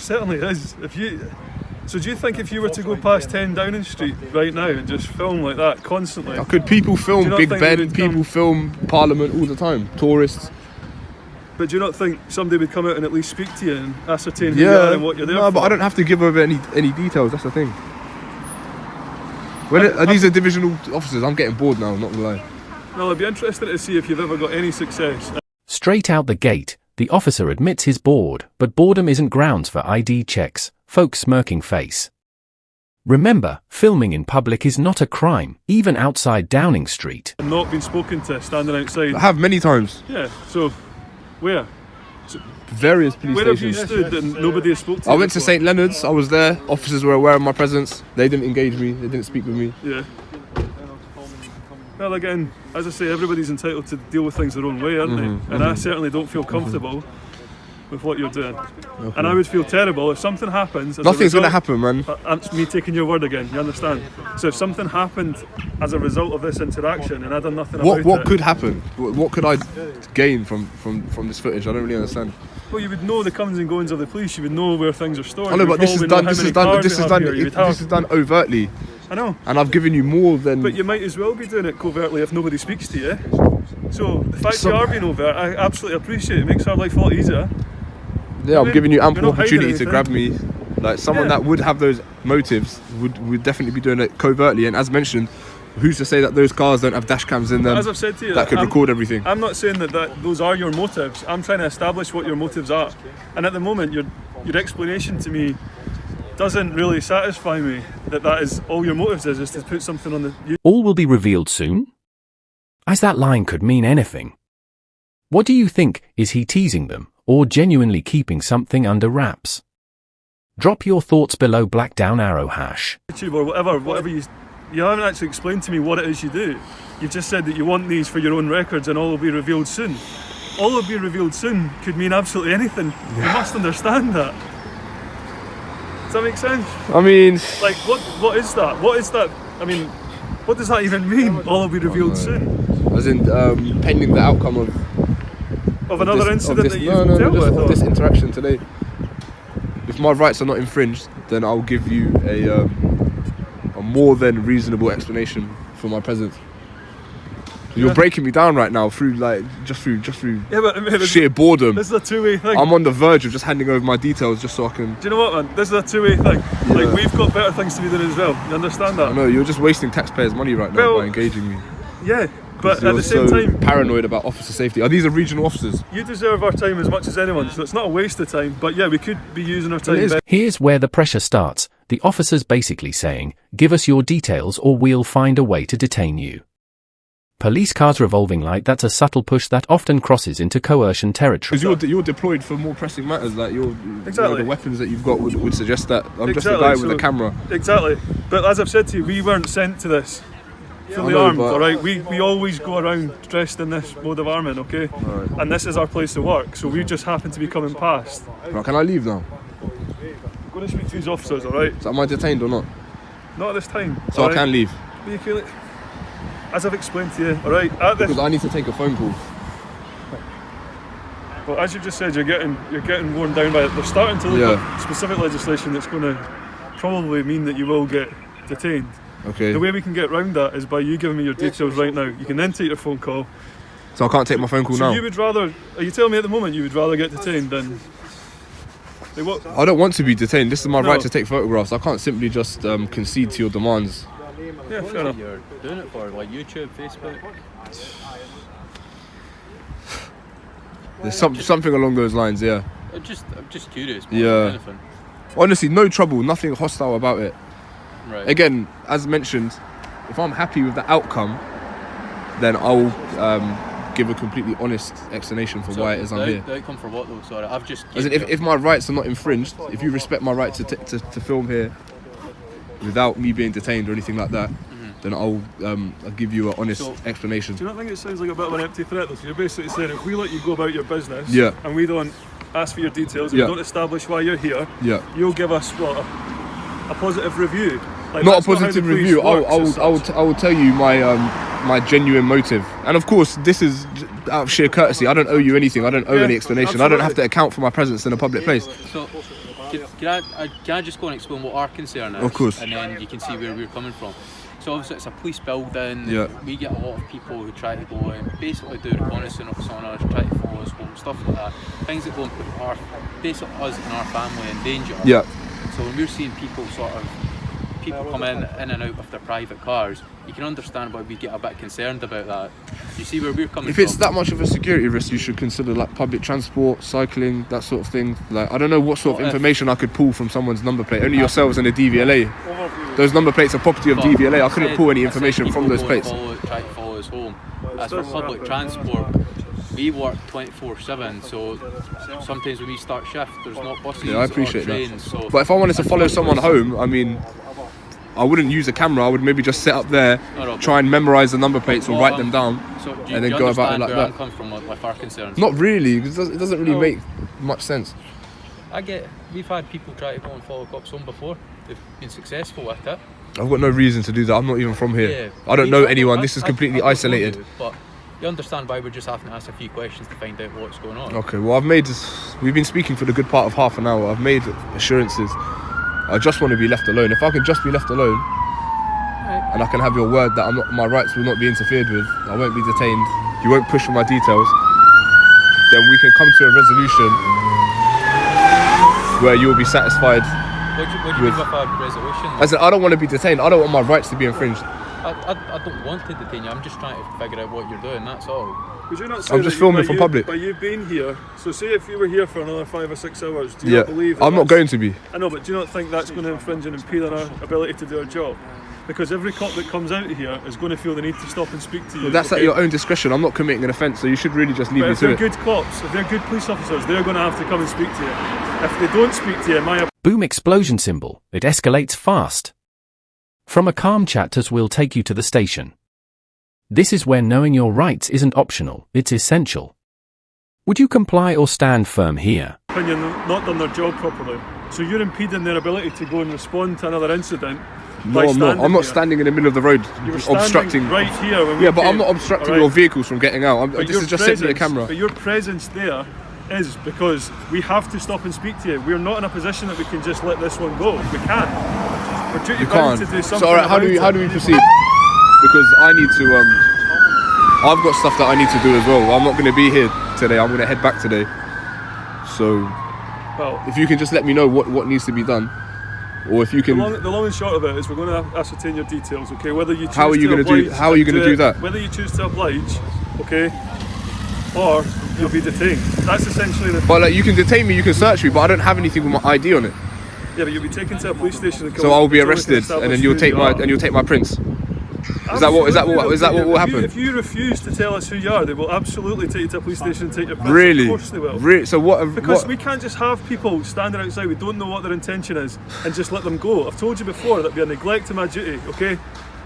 certainly is. So do you think if you were to go past 10 Downing Street right now and just film like that constantly? I could. People film Big Ben, people film Parliament all the time, tourists. But do you not think somebody would come out and at least speak to you and ascertain who you are and what you're there for? No, but I don't have to give over any details, that's the thing. These are divisional officers, I'm getting bored now, I'm not gonna lie. Well, I'd be interested to see if you've ever got any success. Straight out the gate, the officer admits he's bored, but boredom isn't grounds for ID checks. Folk smirking face. Remember, filming in public is not a crime, even outside Downing Street. I've not been spoken to standing outside. I have many times. Yeah, so where? Various police Where have you stations. stood and nobody has spoken to you? I went to St Leonard's, I was there, officers were aware of my presence, they didn't engage me, they didn't speak with me. Yeah. Well, again, as I say, everybody's entitled to deal with things their own way, aren't they? And I certainly don't feel comfortable with what you're doing. Okay. And I would feel terrible if something happens. Nothing's going to happen, man. That's me taking your word again, you understand? So if something happened as a result of this interaction and I done nothing about it... What could happen? What could I gain from this footage? I don't really understand. Well, you would know the comings and goings of the police, you would know where things are stored. I know, but this is done overtly. I know. And I've given you more than... But you might as well be doing it covertly if nobody speaks to you. So the fact you are being overt, I absolutely appreciate it. It makes our life a lot easier. Yeah, I'm giving you ample opportunity to grab me. Like someone that would have those motives would definitely be doing it covertly. And as mentioned, who's to say that those cars don't have dash cams in them? As I've said to you, that could record everything. I'm not saying that those are your motives. I'm trying to establish what your motives are. And at the moment, your explanation to me doesn't really satisfy me. That is all your motives is to put something on the... All will be revealed soon? As that line could mean anything. What do you think? Is he teasing them, or genuinely keeping something under wraps? Drop your thoughts below black down arrow hash. YouTube or whatever you haven't actually explained to me what it is you do. You've just said that you want these for your own records and all will be revealed soon. All will be revealed soon could mean absolutely anything. You must understand that. Does that make sense? I mean... Like, what is that? What is that? I mean, what does that even mean? All will be revealed soon? As in, pending the outcome of another incident that you've dealt with? Of this interaction today. If my rights are not infringed, then I'll give you a more than reasonable explanation for my presence. You're breaking me down right now through just through sheer boredom. This is a two-way thing. I'm on the verge of just handing over my details just so I can... Do you know what, man? This is a two-way thing. Yeah. Like, we've got better things to be doing as well. You understand that? I know, you're just wasting taxpayers' money right now by engaging me. Yeah, but at the same time... paranoid about officer safety. Are these regional officers? You deserve our time as much as anyone, so it's not a waste of time. But yeah, we could be using our time better. Here's where the pressure starts. The officer's basically saying, give us your details or we'll find a way to detain you. Police cars revolving light, that's a subtle push that often crosses into coercion territory. Because you're deployed for more pressing matters, like the weapons that you've got would suggest that I'm just a guy with a camera. Exactly. But as I've said to you, we weren't sent to this fully armed, alright? We always go around dressed in this mode of arming, okay? Right. And this is our place to work, so we just happen to be coming past. Right, can I leave now? I'm going to speak to these officers, alright? So am I detained or not? Not at this time. So I can leave? As I've explained to you, alright? Because I need to take a phone call. Well, as you just said, you're getting worn down by it. They're starting to look at specific legislation that's going to probably mean that you will get detained. Okay. The way we can get around that is by you giving me your details right now. You can then take your phone call. So I can't take my phone call now? So you would rather... Are you telling me at the moment you would rather get detained than... Like what? I don't want to be detained. This is my right to take photographs. I can't simply just concede to your demands. Yeah, fair enough. You're doing it for, like YouTube, Facebook? There's something along those lines, yeah. I'm just curious. Yeah. Honestly, no trouble, nothing hostile about it. Right. Again, as mentioned, if I'm happy with the outcome, then I'll give a completely honest explanation for why it is I'm here. The outcome for what though? Sorry, I've just... As in, if my rights are not infringed, if you respect my right to film here without me being detained or anything like that, then I'll give you an honest explanation. Do you not think it sounds like a bit of an empty threat though? So you're basically saying if we let you go about your business and we don't ask for your details and we don't establish why you're here, you'll give us what, a positive review? Like, not a positive review. I will tell you my genuine motive, and of course this is out of sheer courtesy. I don't owe you anything. I don't owe any explanation. Absolutely. I don't have to account for my presence in a public place. So Can I just go and explain what our concern is? Of course. And then you can see where we're coming from. So obviously it's a police building. Yeah. We get a lot of people who try to go and basically do reconnaissance on us, try to follow us home, stuff like that. Things that go and put basically us and our family in danger. Yeah. So when we're seeing people come in and out of their private cars, you can understand why we get a bit concerned about that. You see where we're coming If from? it's that much of a security risk, you should consider like public transport, cycling, that sort of thing. Like, I don't know what sort of information I could pull from someone's number plate. Only yourselves and a DVLA. Those number plates are property of DVLA. I couldn't pull any information from those plates. Try to follow us home. As for public transport, we work 24/7, so sometimes when we start shift, there's not buses Yeah, I appreciate or trains. that. So But if I wanted to follow someone home, I mean, I wouldn't use a camera. I would maybe just sit up there, try and memorise the number plates or write them down, and then go about it like that. I'm coming from with our concerns? Not really, because it doesn't really make much sense. We've had people try to go and follow cops home before. They've been successful with it. I've got no reason to do that. I'm not even from here. Yeah. I don't know anyone. This is completely isolated. But you understand why we're just having to ask a few questions to find out what's going on. Okay, well, we've been speaking for the good part of half an hour. I've made assurances. I just want to be left alone. If I can just be left alone, and I can have your word that my rights will not be interfered with, I won't be detained, you won't push for my details, then we can come to a resolution where you'll be satisfied. What do you mean with a resolution? I said, I don't want to be detained. I don't want my rights to be infringed. I don't want to detain you. I'm just trying to figure out what you're doing, that's all. Would you not say I'm just filming for public. By you being here, so say if you were here for another 5 or 6 hours, do you not believe that I'm not going to be. I know, but do you not think that's going to infringe and impede on our ability to do our job? Because every cop that comes out here is going to feel the need to stop and speak to you. Well, that's at your own discretion. I'm not committing an offence, so you should really just leave me if to they're it. good cops, if they're good police officers, they're going to have to come and speak to you. If they don't speak to you, my Boom explosion symbol. It escalates fast. From a calm chat as we'll take you to the station. This is where knowing your rights isn't optional, it's essential. Would you comply or stand firm here? opinion, not done their job properly. So you're impeding their ability to go and respond to another incident. No, I'm not. I'm not standing in the middle of the road obstructing. Right here. When yeah, but I'm not obstructing your vehicles from getting out. This is just simply a camera. But your presence there is because we have to stop and speak to you. We're not in a position that we can just let this one go. We can't. We're duty bound to do something. So, alright, how do we proceed? Because I need to. I've got stuff that I need to do as well. I'm not going to be here today. I'm going to head back today. So, well, if you can just let me know what needs to be done. Or if you can. The long and short of it is we're going to ascertain your details, okay? Whether you choose how are you going to do? How are you going to do that? Whether you choose to oblige, okay, or you'll be detained. That's essentially the. But like, you can detain me, you can search me, but I don't have anything with my ID on it. Yeah, but you'll be taken to a police station. So I'll be arrested, and then you'll take my prints. Is that what will happen? If you refuse to tell us who you are, they will absolutely take you to a police station and take your prints. Really? Of course they will. Really? So what? Because we can't just have people standing outside, we don't know what their intention is, and just let them go. I've told you before that'd be a neglect of my duty, okay?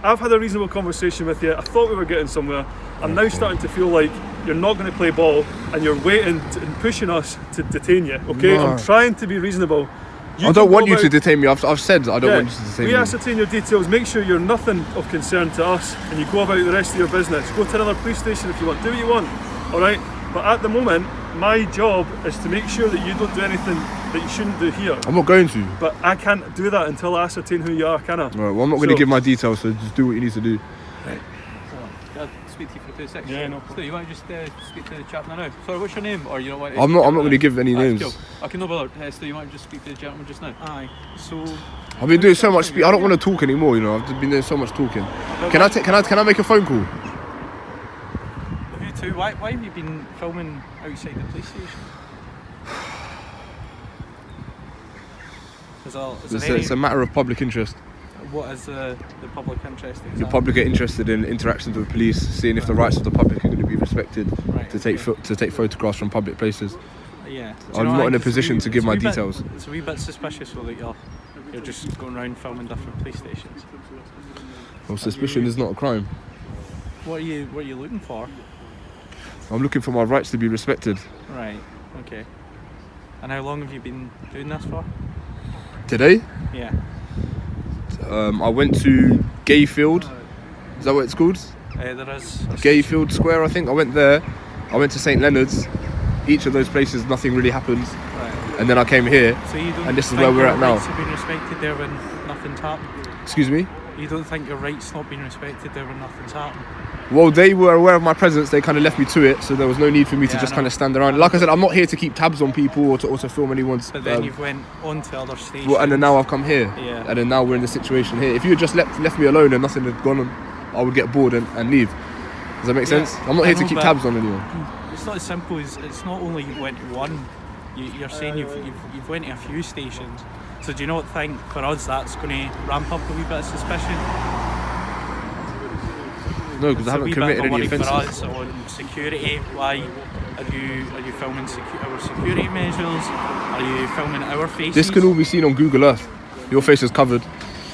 I've had a reasonable conversation with you. I thought we were getting somewhere. I'm now starting to feel like you're not going to play ball and you're waiting and pushing us to detain you, okay? No. I'm trying to be reasonable. I don't want you to detain me. I've said I don't want you to detain me. We ascertain your details, make sure you're nothing of concern to us, and you go about the rest of your business. Go to another police station if you want, do what you want, alright? But at the moment, my job is to make sure that you don't do anything that you shouldn't do here. I'm not going to. But I can't do that until I ascertain who you are, can I? Right, well, I'm not going to give my details, so just do what you need to do. Right. Can I speak to you for 2 seconds? Yeah, no. So you want to just speak to the chap now? Sorry, what's your name? Or you don't want to I'm not going to give any names. Cool. Okay, no bother. So you want to just speak to the gentleman just now? Aye. So I've been doing so much I don't want to talk anymore, you know. I've been doing so much talking. Can I make a phone call? You two, why have you been filming outside the police station? It's a matter of public interest. What is the public interest exactly? The public are interested in interactions with police, seeing if the rights of the public are going to be respected, right, to take photographs from public places. Yeah. I'm not in a position to give my details. It's a wee bit suspicious though that you're just going around filming different police stations. Well, suspicion is not a crime. What are you looking for? I'm looking for my rights to be respected. Right, okay. And how long have you been doing this for? Today? Yeah. I went to Gayfield. Is that what it's called? There is. Gayfield Square, I think. I went there. I went to St Leonard's. Each of those places, nothing really happened. Right. and then I came here, So you don't and this is think where we're your at now. rights have been respected there when nothing's happened? Excuse me? You don't think your rights not being respected there when nothing's happened? Well, they were aware of my presence. They kind of left me to it, so there was no need for me to Yeah, just I kind know. of stand around. Like I said, I'm not here to keep tabs on people or to film anyone's. But then you've went on to other stations. Well, and then now I've come here, Yeah. and then now we're in the situation here. If you had just left me alone and nothing had gone on, I would get bored and leave. Does that make sense? I'm not I here to know, keep but tabs on anyone. It's not as simple as, it's not only you went to one, you're saying you've went to a few stations. So do you not think for us that's going to ramp up a wee bit of suspicion? No, because I It's a haven't wee bit committed of a any worry for offences. us on security. Why are you filming our security measures? Are you filming our faces? This can all be seen on Google Earth. Your face is covered.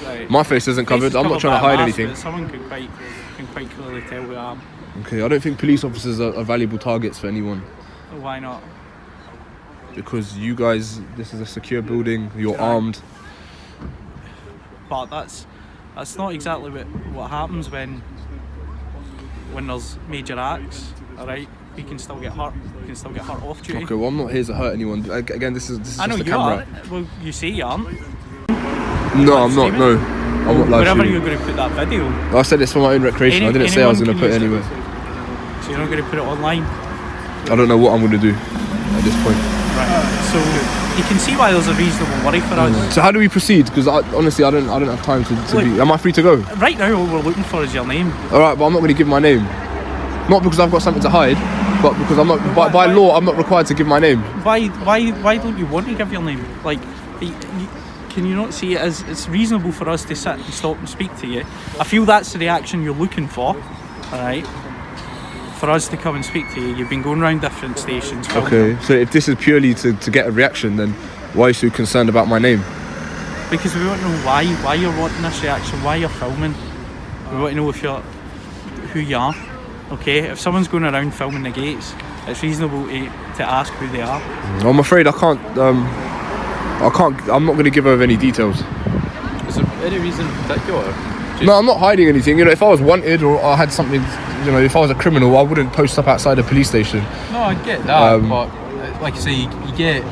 Right. My face isn't covered. Face is I'm not covered trying to by a hide mask, anything. but someone can quite clearly tell who I am. Okay, I don't think police officers are valuable targets for anyone. Why not? Because you guys, this is a secure building, you're Right. armed. But that's not exactly what happens when there's major acts. All right, we can still get hurt. We can still get hurt off duty. Okay, well I'm not here to hurt anyone. Again, this is I know just a you camera. are. Well, you say you aren't. No, I'm not. Streaming? No, I'm not live Wherever you're streaming. going to put that video, I said it's for my own recreation. I didn't say I was going anyone to put it can use anywhere. so you're not going to put it online. I don't know what I'm going to do at this point. Right. So you can see why there's a reasonable worry for us. So how do we proceed? Because honestly, I don't have time to Look, be. Am I free to go? Right now, all we're looking for is your name. All right, but I'm not going to give my name. Not because I've got something to hide, but because I'm not. By law, I'm not required to give my name. Why don't you want to give your name? Like, can you not see it as it's reasonable for us to sit and stop and speak to you? I feel that's the reaction you're looking for, all right? For us to come and speak to you, you've been going around different stations. filming Okay, them. so if this is purely to get a reaction, then why are you so concerned about my name? Because we want to know why you're wanting this reaction, why you're filming. We want to know who you are. Okay, if someone's going around filming the gates, it's reasonable to ask who they are. I'm afraid I can't. I'm not going to give over any details. Is there any reason in particular? No, I'm not hiding anything. You know, if I was wanted or I had something, you know, if I was a criminal, I wouldn't post up outside a police station. No, I get that, but like you say, you get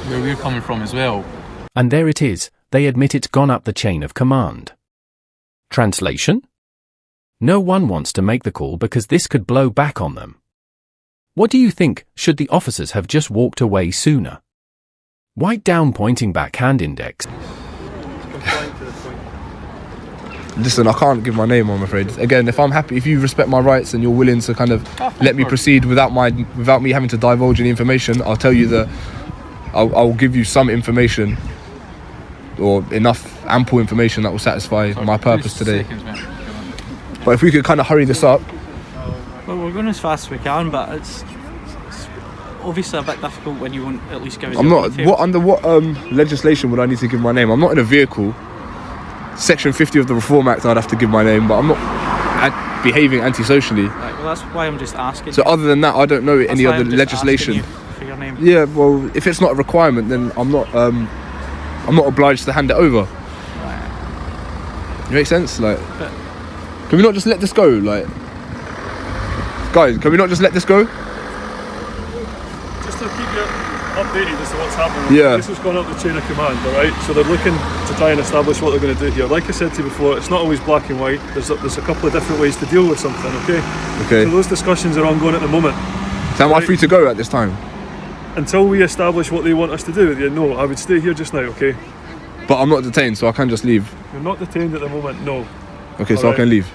where we're coming from as well. And there it is, they admit it's gone up the chain of command. Translation? No one wants to make the call because this could blow back on them. What do you think, should the officers have just walked away sooner? White down pointing back hand index. Listen, I can't give my name, I'm afraid. Again, if I'm happy, if you respect my rights and you're willing to kind of let me proceed without me having to divulge any information, I'll tell you that I'll give you some information or enough ample information that will satisfy my purpose today. But if we could kind of hurry this up. Well, we're going as fast as we can, but it's obviously a bit difficult when you won't at least give us I'm your not. details. Under what legislation would I need to give my name? I'm not in a vehicle. Section 50 of the Reform Act, I'd have to give my name, but I'm not behaving antisocially. Right, well, that's why I'm just asking. So other than that, I don't know any why other I'm just legislation. asking you for your name. Yeah, well, if it's not a requirement, then I'm not obliged to hand it over. Right. It makes sense. Like, But can we not just let this go? Like, guys, can we not just let this go? Just to keep you updated as to what's happening. Yeah. This has gone up the chain of command, alright? So they're looking to try and establish what they're going to do here. Like I said to you before, it's not always black and white. There's a couple of different ways to deal with something, okay? Okay. So those discussions are ongoing at the moment. So am I free to go at this time? Until we establish what they want us to do with you, no, I would stay here just now, okay? But I'm not detained, so I can just leave. You're not detained at the moment, no. Okay, so I Alright. can leave.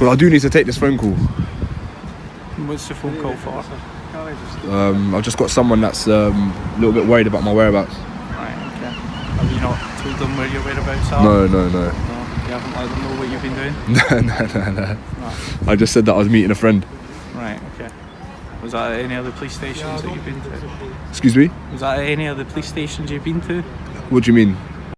Well, I do need to take this phone call. what's the phone call for? I've just got someone that's a little bit worried about my whereabouts. Right, okay. Have you not told them where your whereabouts are? No. No, you haven't let them know what you've been doing? No. Right. I just said that I was meeting a friend. Right, okay. Was that at any other police stations that you've been to? Excuse me? Was that at any other police stations you've been to? What do you mean?